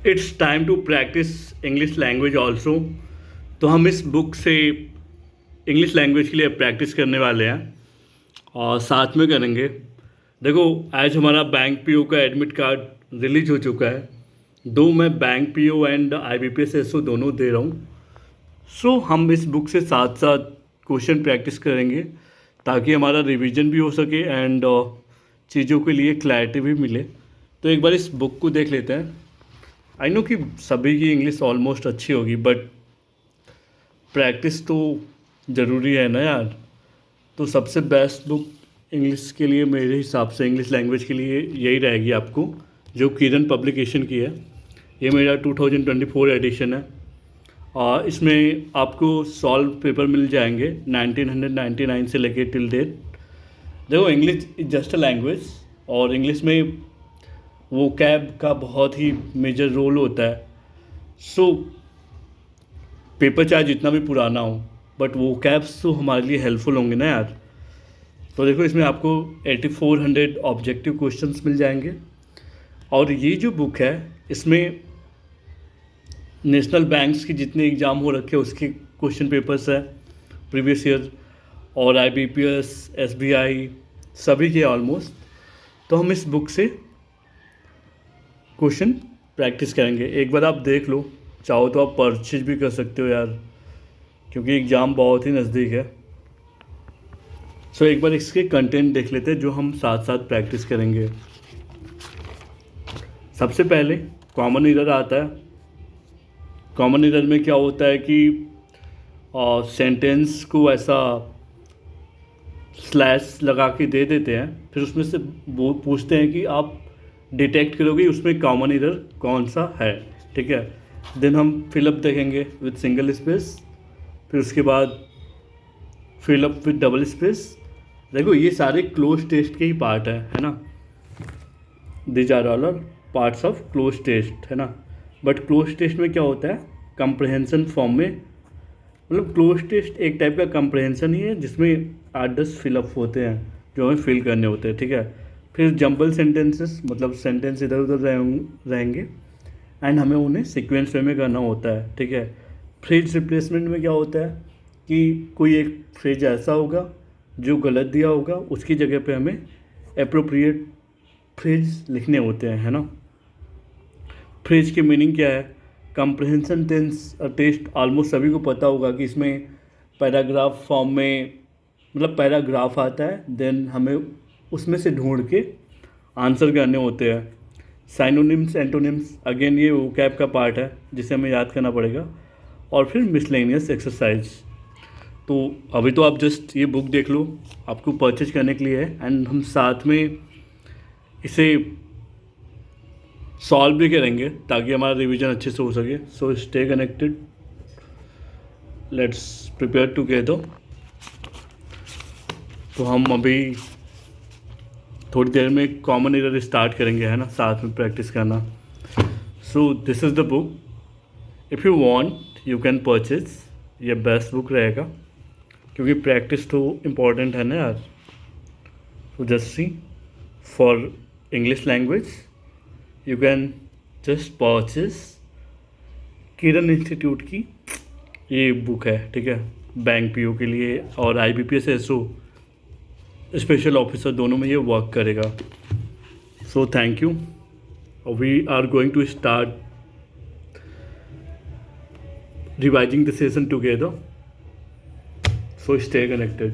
It's time to practice English language also. तो हम इस बुक से इंग्लिश लैंग्वेज के लिए प्रैक्टिस करने वाले हैं और साथ में करेंगे। देखो, आज हमारा बैंक पीओ का एडमिट कार्ड रिलीज हो चुका है। दो मैं bank PO and IBPS SO दोनों दे रहा हूँ। सो हम इस बुक से साथ साथ क्वेश्चन प्रैक्टिस करेंगे ताकि हमारा रिवीजन भी हो सके एंड चीज़ों के लिए क्लैरिटी भी मिले। तो एक बार इस बुक को देख लेते हैं। आई नो कि सभी की इंग्लिश ऑलमोस्ट अच्छी होगी, बट प्रैक्टिस तो ज़रूरी है ना यार। तो सबसे बेस्ट बुक इंग्लिश के लिए मेरे हिसाब से, इंग्लिश लैंग्वेज के लिए यही रहेगी आपको, जो किरण पब्लिकेशन की है। ये मेरा 2024 एडिशन है और इसमें आपको सॉल्व पेपर मिल जाएंगे 1999 से लेके टिल डेट। देखो, English is just a language और इंग्लिश में वो कैब का बहुत ही मेजर रोल होता है। सो पेपर चाहे जितना भी पुराना हो, बट वो कैब्स तो हमारे लिए हेल्पफुल होंगे ना यार। तो देखो, इसमें आपको 8400 ऑब्जेक्टिव क्वेश्चंस मिल जाएंगे और ये जो बुक है इसमें नेशनल बैंक्स की जितने एग्ज़ाम हो रखे हैं उसके क्वेश्चन पेपर्स है प्रीवियस ईयर, और आईबीपीएस, एसबीआई सभी के ऑलमोस्ट। तो हम इस बुक से क्वेश्चन प्रैक्टिस करेंगे। एक बार आप देख लो, चाहो तो आप परचेज भी कर सकते हो यार, क्योंकि एग्ज़ाम बहुत ही नज़दीक है। सो एक बार इसके कंटेंट देख लेते हैं जो हम साथ साथ प्रैक्टिस करेंगे। सबसे पहले कॉमन एरर आता है। कॉमन एरर में क्या होता है कि सेंटेंस को ऐसा स्लैश लगा के दे देते हैं, फिर उसमें से वो पूछते हैं कि आप डिटेक्ट करोगे उसमें कॉमन एरर कौन सा है। ठीक है, देन हम फिलअप देखेंगे विद सिंगल स्पेस, फिर उसके बाद फिलअप विद डबल स्पेस। देखो, ये सारे क्लोज टेस्ट के ही पार्ट है ना। These are all parts of cloze test, है ना। बट क्लोज टेस्ट में क्या होता है, कंप्रहेंशन फॉर्म में, मतलब क्लोज टेस्ट एक टाइप का कंप्रहेंशन ही है जिसमें 8-10 फिलअप होते हैं जो हमें फिल करने होते हैं। ठीक है, फिर जंबल सेंटेंसेस, मतलब सेंटेंस इधर उधर रहेंगे एंड हमें उन्हें सीक्वेंस वे में करना होता है। ठीक है, फ्रेज रिप्लेसमेंट में क्या होता है कि कोई एक फ्रेज ऐसा होगा जो गलत दिया होगा, उसकी जगह पे हमें अप्रोप्रिएट फ्रेज लिखने होते हैं, है ना। फ्रेज की मीनिंग क्या है, कंप्रहेंशन टेंस टेस्ट ऑलमोस्ट सभी को पता होगा कि इसमें पैराग्राफ फॉर्म में, मतलब पैराग्राफ आता है, देन हमें उसमें से ढूंढ के आंसर करने होते हैं। साइनोनिम्स, एंटोनिम्स, अगेन ये वोकैब का पार्ट है जिसे हमें याद करना पड़ेगा। और फिर मिसलेनियस एक्सरसाइज। तो अभी तो आप जस्ट ये बुक देख लो, आपको परचेज करने के लिए है एंड हम साथ में इसे सॉल्व भी करेंगे ताकि हमारा रिवीजन अच्छे से हो सके। सो stay connected, let's prepare together. तो हम अभी थोड़ी देर में कॉमन एरर स्टार्ट करेंगे, है ना, साथ में प्रैक्टिस करना। So this is the book, if you want you can purchase. ये बेस्ट बुक रहेगा क्योंकि प्रैक्टिस तो इम्पॉर्टेंट है ना यार। तो just see, for English language you can just purchase Kiran institute की ये बुक है। ठीक है, बैंक पीओ के लिए और आईबीपीएस एसओ स्पेशल ऑफिसर दोनों में ये वर्क करेगा। So thank you, we are going to start revising the session together. So stay connected.